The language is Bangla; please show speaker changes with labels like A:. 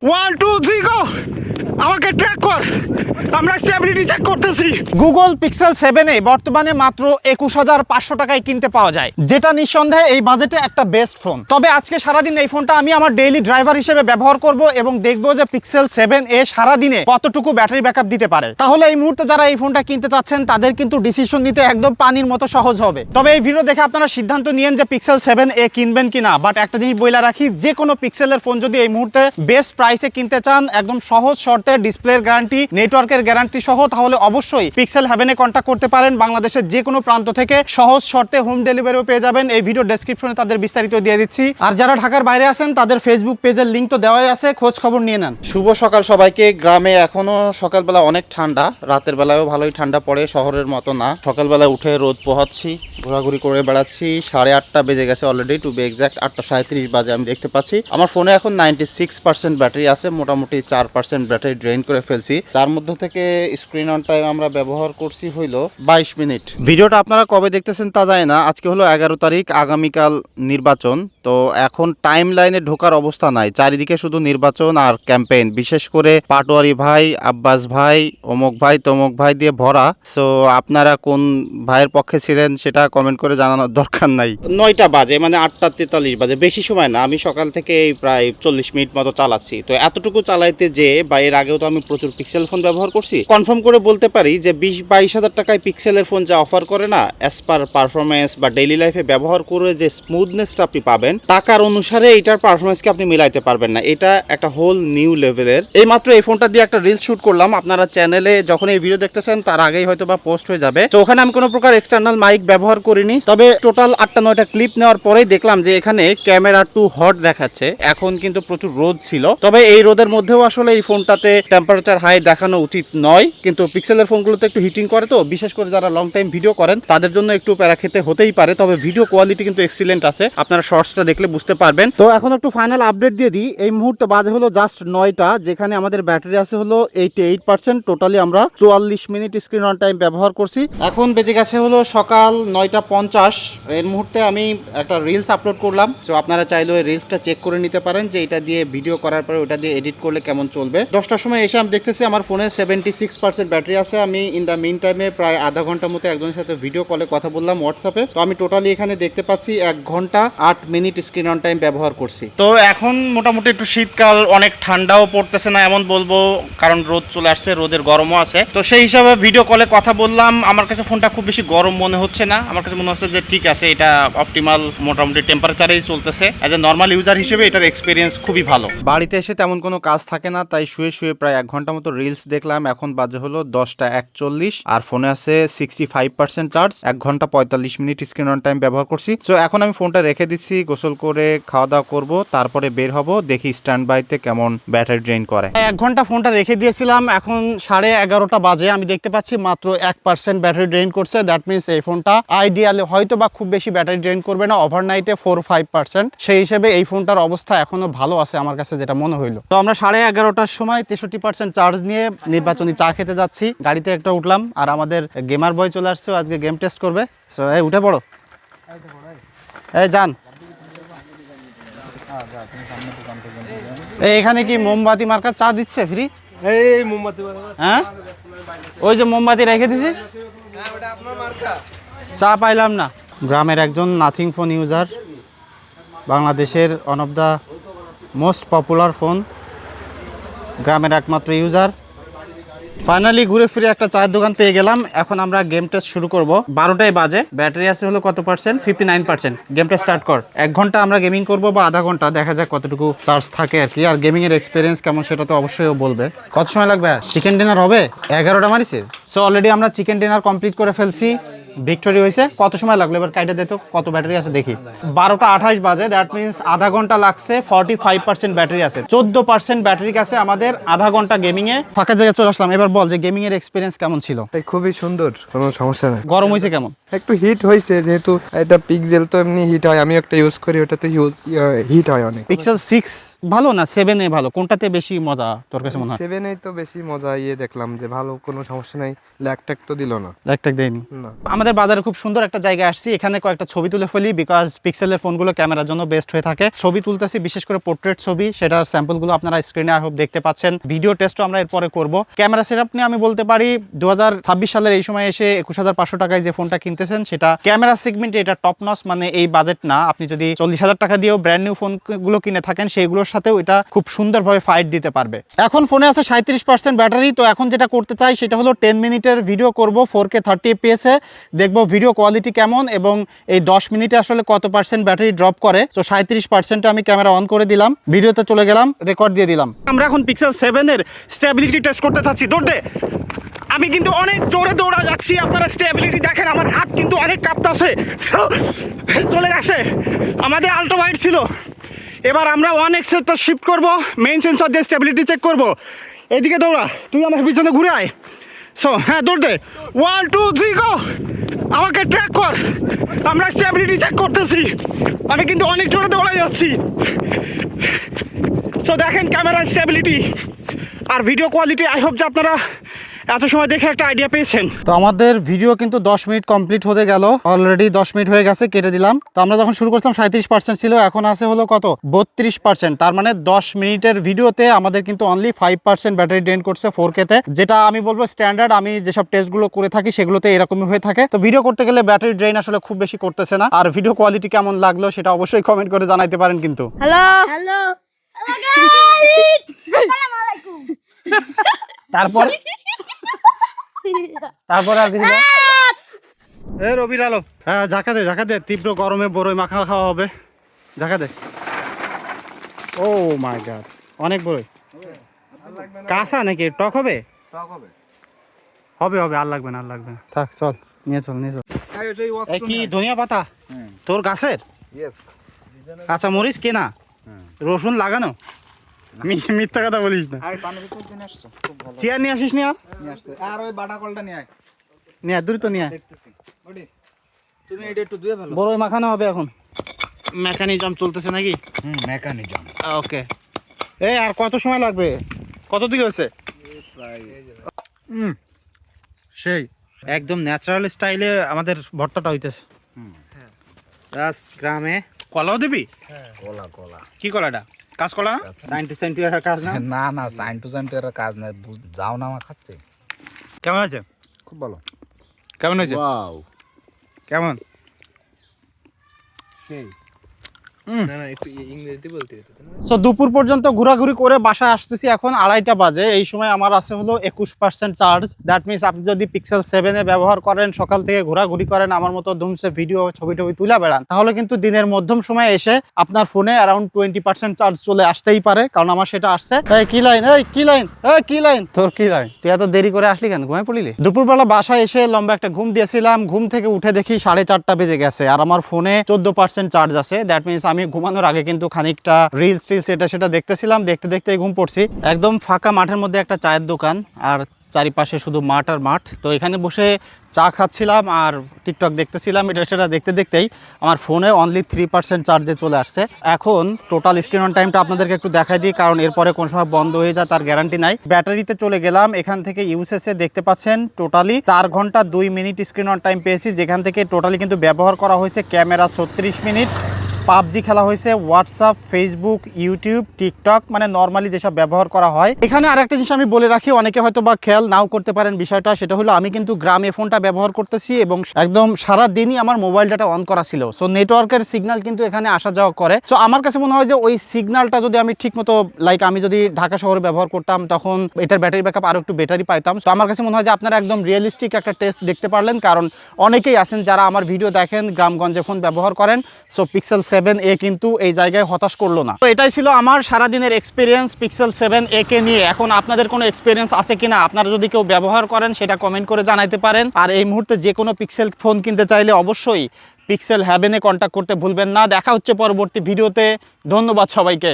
A: 1 2 3 গো আমাকে ট্র্যাক কর আমরা স্টেবিলিটি চেক করতেছি।
B: গুগল পিক্সেল 7 এ বর্তমানে মাত্র 21,500 টাকায় কিনতে পাওয়া যায়, যেটা নিঃসন্দেহে এই বাজেটে একটা বেস্ট ফোন। তবে আজকে সারাদিন এই ফোনটা আমি আমার ডেইলি ড্রাইভার হিসেবে ব্যবহার করব এবং দেখব যে পিক্সেল 7 এ সারাদিনে কতটুকু ব্যাটারি ব্যাকআপ দিতে পারে। তাহলে এই মুহূর্তে যারা এই ফোনটা কিনতে চাচ্ছেন তাদের কিন্তু ডিসিশন নিতে একদম পানির মতো সহজ হবে। তবে এই ভিডিও দেখে আপনারা সিদ্ধান্ত নিয়েন যে পিক্সেল 7 এ কিনবেন কিনা। বাট একটা জিনিস বইলা রাখি, যে কোনো পিক্সেলের ফোন যদি এই মুহূর্তে বেস্ট প্রাইসে কিনতে চান, একদম সহজ শর্তে ডিসপ্লের গ্যারান্টি, নেটওয়ার্কের গ্যারান্টি সহ, তাহলে অবশ্যই পিক্সেল 7 এ কন্ট্যাক্ট করতে পারেন। বাংলাদেশের যে কোনো প্রান্ত থেকে সহজ শর্তে হোম ডেলিভারিও পেয়ে যাবেন। এই ভিডিও ডেসক্রিপশনে তাদের বিস্তারিত দিয়ে দিচ্ছি। আর যারা ঢাকার বাইরে আছেন তাদের ফেসবুক পেজের লিংক তো দেওয়াই আছে, খোঁজ খবর নিয়ে নেন।
C: শুভ সকাল সবাইকে। গ্রামে এখনো সকালবেলা অনেক ঠান্ডা, রাতের বেলায়ও ভালোই ঠান্ডা পড়ে, শহরের মতো না। সকালবেলা উঠে রোদ পোহাচ্ছি, ঘোরাঘুরি করে বেড়াচ্ছি। 8:30 বেজে গেছে অলরেডি, টু বি এক্সাক্ট 8:37 বাজে আমি দেখতে পাচ্ছি। আমার ফোনে এখন 96% ব্যাটারি আছে, মোটামুটি 4% ব্যাটারি ড্রেন করে ফেলছি। যার মধ্যে থেকে স্ক্রিন অন টাইম আমরা ব্যবহার করছি হইলো 22 মিনিট। ভিডিওটা আপনারা কবে দেখতেছেন তা জানি না। আজকে হলো 11 তারিখ, আগামীকাল নির্বাচন। তো এখন টাইম লাইনে ঢোকার অবস্থা নাই, চারিদিকে শুধু নির্বাচন আর ক্যাম্পেইন। বিশেষ করে পাটোয়ারি ভাই, আব্বাস ভাই, অমুক ভাই, তমুক ভাই দিয়ে ভরা। সো আপনারা কোন ভাইয়ের পক্ষে ছিলেন সেটা কমেন্ট করে জানানোর দরকার নাই। 9টা বাজে, মানে 8:43 বাজে, বেশি সময় না। আমি সকাল থেকে প্রায় 40 মিনিট মতো চালাচ্ছি। তো এতটুকু চালাইতে যে, বা এর আগেও তো আমি প্রচুর পিক্সেল ফোন ব্যবহার করছি, কনফার্ম করে বলতে পারি যে 20-22 হাজার টাকায় পিক্সেলের ফোন যা অফার করে না, অ্যাজ পার পারফরমেন্স বা ডেইলি লাইফে ব্যবহার করে যে স্মুথনেসটা আপনি পাবেন, টাকার অনুসারে এটার পারফরমেন্সকে আপনি মিলাইতে পারবেন না। এটা একটা হোল নিউ লেভেলের। এই মাত্র এই ফোনটা দিয়ে একটা রিল শুট করলাম। আপনারা চ্যানেলে যখন এই ভিডিও দেখতেছেন তার আগেই হয়তো বা পোস্ট হয়ে যাবে। তো ওখানে আমি কোনো প্রকার এক্সটার্নাল মাইক ব্যবহার করিনি। তবে টোটাল 8টা-9টা ক্লিপ নেওয়ার পরেই দেখলাম যে এখানে ক্যামেরা টু হট দেখাচ্ছে। এখন কিন্তু প্রচুর রোদ ছিল, তবে এই রোদের মধ্যেও আসলে এই ফোনটাতে টেম্পারেচার হাই দেখানো উচিত নয়। কিন্তু পিক্সেলের ফোনগুলোতে একটু হিটিং করে, তো বিশেষ করে যারা লং টাইম ভিডিও করেন তাদের জন্য একটু প্যারা খেতে হতেই পারে। তবে ভিডিও কোয়ালিটি কিন্তু এক্সিলেন্ট আছে, আপনারা শর্টসটা দেখলে বুঝতে পারবেন। তো এখন একটু ফাইনাল আপডেট দিয়ে দিই। এই মুহূর্তে বাজে হলো জাস্ট 9টা, যেখানে আমাদের ব্যাটারি আছে হলো 88%। টোটালি আমরা 44 মিনিট স্ক্রিন অন টাইম ব্যবহার করছি। এখন বেজে গেছে হলো সকাল 9:50। এর মুহূর্তে আমি একটা রিলস আপলোড করলাম। তো আপনারা চাইলে ওই রিলসটা চেক করে নিতে পারেন যে এটা দিয়ে ভিডিও করার পরে ওটা দিয়ে এডিট করলে কেমন চলবে। 10টার সময় এসে আমি দেখতেছি আমার ফোনে 76% ব্যাটারি আছে। আমি ইন দ্য মিন টাইমে প্রায় আধা ঘন্টার মতো একজনের সাথে ভিডিও কলে কথা বললাম হোয়াটসঅ্যাপে। তো আমি টোটালি এখানে দেখতে পাচ্ছি 1 ঘন্টা 8 মিনিট স্ক্রিন অন টাইম ব্যবহার করছি। তো এখন মোটামুটি একটু শীতকাল, অনেক ঠান্ডাও পড়তেছে না এমন বলবো, কারণ রোদ চলে আসছে, রোদের গরমও আছে। তো সেই হিসাবে ভিডিও কলে কথা বললাম। আমার কাছে ফোনটা খুব বেশি গরম মনে হচ্ছে না। আমার কাছে মনে হচ্ছে যে ঠিক আছে, এটা অপটিমাল মোটামুটি টেম্পারেচারেই চলতেছে। অ্যাজ এ নর্মাল ইউজার হিসেবে এটার এক্সপিরিয়েন্স খুবই ভালো। বাড়িতে এসে তেমন কোনো কাজ থাকে না, তাই শুয়ে শুয়ে প্রায় 1 ঘন্টা মতো রিলস দেখলাম। এখন বাজে হলো 10:41 আর ফোনে আছে 65% চার্জ। 1 ঘন্টা 45 মিনিট স্ক্রিন অন টাইম ব্যবহার করছি। তো এখন আমি ফোনটা রেখে দিচ্ছি, গোসল করে খাওয়া দাওয়া করবো, তারপরে বের হব, দেখি স্ট্যান্ড বাইতে কেমন ব্যাটারি ড্রেন করে। 1 ঘন্টা ফোনটা রেখে দিয়েছিলাম, এখন 11:30 বাজে। আমি দেখতে পাচ্ছি মাত্র 1% ব্যাটারি ড্রেন করছে। দ্যাট মিনস এই ফোনটা আইডিয়ালি হয়তো বা খুব বেশি ব্যাটারি ড্রেন করবে না, ওভারনাইটে 4-5%। সেই হিসেবে এই ফোনটার অবস্থা এখনো ভালো আছে আমার কাছে, যেটা মনে হইলো। তো আমরা 11:30টার সময় 63% চার্জ নিয়ে নির্বাচনী চা খেতে যাচ্ছি। গাড়িতে একটা উঠলাম, আর আমাদের গেমার বয় চলে আসছে, আজকে গেম টেস্ট করবে। সো এই উঠে পড়ো, এই যান। এখানে কি মোমবাতি মার্কা চা দিচ্ছে ফ্রি?
A: এই মোমবাতি,
B: হ্যাঁ ওই যে মোমবাতি রেখে দিছি, চা পাইলাম না। গ্রামের একজন নাথিং ফোন ইউজার, বাংলাদেশের one of the most popular phone, গ্রামের একমাত্র ইউজার। ফাইনালি ঘুরে ফিরে একটা চায়ের দোকান পেয়ে গেলাম। এখন আমরা গেম টেস্ট শুরু করব। 12টাই বাজে, ব্যাটারি আছে হলো কত পার্সেন্ট? 59%। গেমটা স্টার্ট কর। 1 ঘন্টা আমরা গেমিং করব বা আধা ঘন্টা, দেখা যাক কতটুকু চার্জ থাকে আর কি। আর গেমিং এর এক্সপিরিয়েন্স কেমন সেটা তো অবশ্যই ও বলবে। কত সময় লাগবে? আর চিকেন ডিনার হবে 11টা মারিছে। সো অলরেডি আমরা চিকেন ডিনার কমপ্লিট করে ফেলছি, ভিক্টোরি হয়েছে। কত সময় লাগলো এবার কাইটা দে তো, কত ব্যাটারি আছে দেখি। 12:28 বাজে, দ্যাট মিনস আধা ঘন্টা লাগছে। 45% ব্যাটারি আছে, 14% ব্যাটারি আছে আমাদের। আধা ঘন্টা গেমিং এ ফাঁকা জায়গায় চলে আসলাম। এবার বল যে গেমিং এর এক্সপিরিয়েন্স কেমন ছিল?
D: খুবই সুন্দর, কোনো সমস্যা নেই।
B: গরম হয়েছে কেমন?
D: একটু হিট হয়েছে, যেহেতু এটা পিক্সেল তো এমনি হিট হয়। আমি একটা ইউজ করি, ওটাতে হিট হয় অনেক।
B: পিক্সেল 6 ভালো না 7 এ ভালো, কোনটাতে বেশি মজা তোর কাছে মনে হয়?
D: 7 তো বেশি মজা। দেখলাম যে ভালো, কোনো সমস্যা নাই। ল্যাগ ট্যাগ তো দিল না,
B: ল্যাগট্যাগ দেয়নি।
D: না।
B: আমাদের বাজারে খুব সুন্দর একটা জায়গায় আসছি, এখানে কয়েকটা ছবি তুলে ফেলি, বিকজ পিক্সেলের ফোনগুলো ক্যামেরার জন্য বেস্ট হয়ে থাকে। ছবি তুলতেছি, বিশেষ করে পোর্ট্রেট ছবি, সেটা স্যাম্পলগুলো আপনারা স্ক্রিনে আই হোপ দেখতে পাচ্ছেন। ভিডিও টেস্টও আমরা এরপরে করব। ক্যামেরা সেটআপ নিয়ে আমি বলতে পারি 2026 সালের এই সময় এসে 21,500 টাকায় যে ফোনটা কিনতেছেন সেটা ক্যামেরা সেগমেন্টে এটা টপ নচ, মানে এই বাজেট না। আপনি যদি 40,000 টাকা দিয়েও ব্র্যান্ড নিউ ফোনগুলো কিনে থাকেন সেইগুলোর সাথেও এটা খুব সুন্দরভাবে ফাইট দিতে পারবে। এখন ফোনে আছে 37% ব্যাটারি। তো এখন যেটা করতে চাই সেটা হলো 10 মিনিটের ভিডিও করব 4K 30 fps এ, দেখবো ভিডিও কোয়ালিটি কেমন এবং এই 10 মিনিটে আসলে কত পার্সেন্ট ব্যাটারি ড্রপ করে। তো 37% আমি ক্যামেরা অন করে দিলাম, ভিডিওতে চলে গেলাম, রেকর্ড দিয়ে দিলাম।
A: আমরা এখন পিক্সেল 7 এর স্টেবিলিটি টেস্ট করতে চাচ্ছি। দৌড়তে আমি কিন্তু অনেক জোরে দৌড়া যাচ্ছি, আপনারা স্টেবিলিটি দেখেন, আমার হাত কিন্তু অনেক কাঁপতাছে। চলে গেছে, আমাদের আল্ট্রা ওয়াইড ছিল, এবার আমরা 1x টা শিফট করব, মেইন সেন্সর দিয়ে স্টেবিলিটি চেক করব। এদিকে দৌড়া, তুই আমার পিছনে ঘুরে আয়। হ্যাঁ দৌড়তে, 1 2 3 গো, আমাকে ট্র্যাক কর, আমরা স্টেবিলিটি চেক করতেছি। আমি কিন্তু অনেক জোরে দৌড়াই যাচ্ছি। দেখেন ক্যামেরার স্টেবিলিটি আর ভিডিও কোয়ালিটি, আই হোপ যে আপনারা এত সময় দেখে একটা আইডিয়া পেয়েছেন।
B: তো আমাদের ভিডিও কিন্তু 10 মিনিট কমপ্লিট হতে গেল, অলরেডি 10 মিনিট হয়ে গেছে, কেটে দিলাম। তো আমরা যখন শুরু করছিলাম 37% ছিল, এখন আছে হলো কত 32%। তার মানে 10 মিনিটের ভিডিওতে আমাদের কিন্তু অনলি 5% ব্যাটারি ড্রেন করছে 4K তে, যেটা আমি বলবো স্ট্যান্ডার্ড। আমি যেসব টেস্টগুলো করে থাকি সেগুলোতে এরকমই হয়ে থাকে। তো ভিডিও করতে গেলে ব্যাটারি ড্রেন আসলে খুব বেশি করতেছে না। আর ভিডিও কোয়ালিটি কেমন লাগলো সেটা অবশ্যই কমেন্ট করে জানাইতে পারেন কিন্তু।
E: হ্যালো হ্যালো গাইস, আসসালামু আলাইকুম।
B: তারপরে আর কিছু রবির আলো, হ্যাঁ ঝাঁকা দে, তীব্র গরমে বড়ই মাখা খাওয়া হবে, ঝাঁকা দে। ও মাই গড, অনেক বড়ই। কাঁচা নাকি টক হবে? হবে, আর লাগবে না, থাক, চল নিয়ে চল। এই কি ধনিয়া পাতা তোর গাছের? কাঁচা মরিচ কেনা, রসুন লাগানো? মিথ্যা কথা বলিস না। চেয়ার নিয়ে আসিস নি?
F: আর ওই বাটা কলটা নিয়ে আয়,
B: দ্রুত নিয়ে আয়।
F: তুমি এটা একটু ধুয়ে ফেলো।
B: বড়ই মাখানো হবে এখন, মেকানিজম চলতেছে নাকি?
F: মেকানিজম।
B: ওকে, এই আর কত সময় লাগবে? কত দিকে হয়েছে? সেই একদম ন্যাচারাল স্টাইলে আমাদের ভর্তাটা হইতেছে। গ্রামে কলাও দিবি?
F: কলা
B: কি কলাটা? কাজ কলা না? সাইন্টি কাজ না?
F: না সাইন্টু এর কাজ না, যাও না আমার খাচ্ছে।
B: কেমন হয়েছে?
F: খুব ভালো।
B: কেমন হয়েছে?
F: ওয়াও,
B: কেমন?
F: সেই
B: সো দুপুর পর্যন্ত ঘোরাঘুরি করে বাসায় আসতেছি, এখন 2:30 বাজে। এই সময় আমার আছে হলো 21% চার্জ। দ্যাট মিনস আপনি যদি পিক্সেল 7 এ ব্যবহার করেন, সকাল থেকে ঘোরাঘুরি করেন, আমার মতো ধুমসে ভিডিও ছবি তুলে বেড়ান, তাহলে কিন্তু দিনের মধ্যম সময় এসে আপনার ফোনে অ্যারাউন্ড 20% চার্জ চলে আসতেই পারে, কারণ আমার সেটা আসছে। কি লাইন তোর, কি লাইন? তুই এত দেরি করে আসলি কেন? ঘুমায় পড়লি? দুপুরবেলা বাসায় এসে লম্বা একটা ঘুম দিয়েছিলাম, ঘুম থেকে উঠে দেখি 4:30 বেজে গেছে আর আমার ফোনে 14% চার্জ আছে। দ্যাট মিনস আমি ঘুমানোর আগে কিন্তু খানিকটা রিলস সেটা দেখতেছিলাম, দেখতে ঘুম পড়ছি। একদম ফাঁকা মাঠের মধ্যে একটা চায়ের দোকান, আর চারিপাশে শুধু মাঠ আর মাঠ। তো এখানে বসে চা খাচ্ছিলাম আর টিকটক দেখতেছিলাম। সেটা দেখতেই আমার ফোনে অনলি 3% চার্জে চলে আসছে। এখন টোটাল স্ক্রিন অন টাইমটা আপনাদেরকে একটু দেখাই দিই, কারণ এরপরে কোন সময় বন্ধ হয়ে যায় তার গ্যারান্টি নাই। ব্যাটারিতে চলে গেলাম, এখান থেকে ইউএসএসে দেখতে পাচ্ছেন টোটালি 4 ঘন্টা 2 মিনিট স্ক্রিন অন টাইম পেয়েছি, যেখান থেকে টোটালি কিন্তু ব্যবহার করা হয়েছে ক্যামেরা 36 মিনিট, পাবজি খেলা হয়েছে, হোয়াটসঅ্যাপ, ফেসবুক, ইউটিউব, টিকটক, মানে নর্মালি যেসব ব্যবহার করা হয়। এখানে আরেকটা জিনিস আমি বলে রাখি, অনেকে হয়তো বা খেয়াল নাও করতে পারেন বিষয়টা, সেটা হলো আমি কিন্তু গ্রামে ফোনটা ব্যবহার করতেছি এবং একদম সারা দিনই আমার মোবাইল ডাটা অন করা ছিল। সো নেটওয়ার্কের সিগন্যাল কিন্তু এখানে আসা যাওয়া করে। সো আমার কাছে মনে হয় যে ওই সিগন্যালটা যদি আমি ঠিক মতো, লাইক আমি যদি ঢাকা শহরে ব্যবহার করতাম, তখন এটার ব্যাটারি ব্যাকআপ আরও একটু বেটারি পাইতাম। সো আমার কাছে মনে হয় যে আপনারা একদম রিয়েলিস্টিক একটা টেস্ট দেখতে পারলেন, কারণ অনেকেই আছেন যারা আমার ভিডিও দেখেন, গ্রামগঞ্জে ফোন ব্যবহার করেন। সো পিক্সেল 7a কিন্তু এই জায়গায় হতাশ করলো না। তো এটাই ছিল আমার সারাদিনের এক্সপিরিয়েন্স পিক্সেল 7a কে নিয়ে। এখন আপনাদের কোনো এক্সপিরিয়েন্স আছে কিনা, আপনারা যদি কেউ ব্যবহার করেন সেটা কমেন্ট করে জানাইতে পারেন। আর এই মুহূর্তে যে কোনো পিক্সেল ফোন কিনতে চাইলে অবশ্যই পিক্সেল হেভেনে কন্ট্যাক্ট করতে ভুলবেন না। দেখা হচ্ছে পরবর্তী ভিডিওতে। ধন্যবাদ সবাইকে।